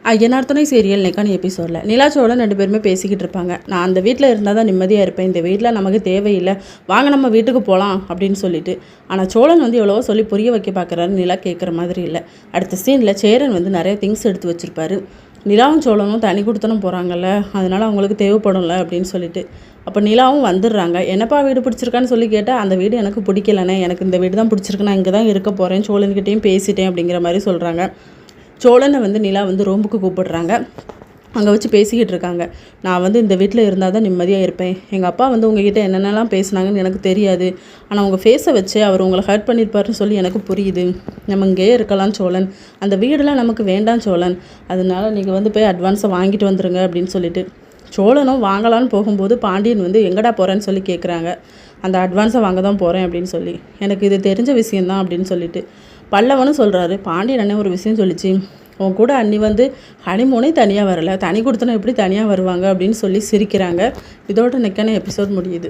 Ayyanar serial நெக்கான எபிசோடில் நிலா சோழன் 2 பேருமே பேசிக்கிட்டு இருப்பாங்க. நான் அந்த வீட்டில் இருந்தால் தான் நிம்மதியாக இருப்பேன், இந்த வீட்டில் நமக்கு தேவையில்லை, வாங்க நம்ம வீட்டுக்கு போகலாம் அப்படின்னு சொல்லிட்டு. ஆனால் சோழன் எவ்வளவோ சொல்லி புரிய வைக்க பார்க்குறாரு. நிலா கேட்குற மாதிரி இல்லை. அடுத்த சீனில் சேரன் நிறைய திங்ஸ் எடுத்து வச்சுருப்பாரு. நிலாவும் சோழனும் தனி கொடுத்தனும் போகிறாங்கல்ல, அதனால் அவங்களுக்கு தேவைப்படும்ல அப்படின்னு சொல்லிட்டு. அப்போ நிலாவும் வந்துடுறாங்க. என்னப்பா வீடு பிடிச்சிருக்கான்னு சொல்லி கேட்டால், அந்த வீடு எனக்கு பிடிக்கலண்ணே, எனக்கு இந்த வீடு தான் பிடிச்சிருக்கு, நான் இங்கே தான் இருக்க போகிறேன், சோழன்கிட்டையும் பேசிட்டேன் அப்படிங்கிற மாதிரி சொல்கிறாங்க. சோழனை நிலா ரூமுக்கு கூப்பிடுறாங்க. அங்கே வச்சு பேசிக்கிட்டு இருக்காங்க. நான் இந்த வீட்டில் இருந்தால் தான் நிம்மதியாக இருப்பேன். எங்கள் அப்பா உங்ககிட்ட என்னென்னலாம் பேசுனாங்கன்னு எனக்கு தெரியாது, ஆனால் உங்கள் ஃபேஸை வச்சு அவர் உங்களை ஹர்ட் பண்ணியிருப்பாருன்னு சொல்லி எனக்கு புரியுது. நம்ம இங்கேயே இருக்கலாம் சோழன், அந்த வீடெல்லாம் நமக்கு வேண்டாம் சோழன், அதனால நீங்கள் போய் அட்வான்ஸை வாங்கிட்டு வந்துடுங்க அப்படின்னு சொல்லிட்டு. சோழனும் வாங்கலான்னு போகும்போது பாண்டியன் எங்கடா போகிறேன்னு சொல்லி கேட்குறாங்க. அந்த அட்வான்ஸை வாங்க தான் போகிறேன் அப்படின்னு சொல்லி. எனக்கு இது தெரிஞ்ச விஷயந்தான் அப்படின்னு சொல்லிட்டு. பல்லவனும் சொல்கிறாரு, பாண்டியன் அண்ணன் ஒரு விஷயம் சொல்லிச்சு, உன் கூட அண்ணி ஹனிமூனே தனியாக வரலை, தனி கொடுத்தனா எப்படி தனியாக வருவாங்க அப்படின்னு சொல்லி சிரிக்கிறாங்க. இதோட நெக்கான எபிசோட் முடியுது.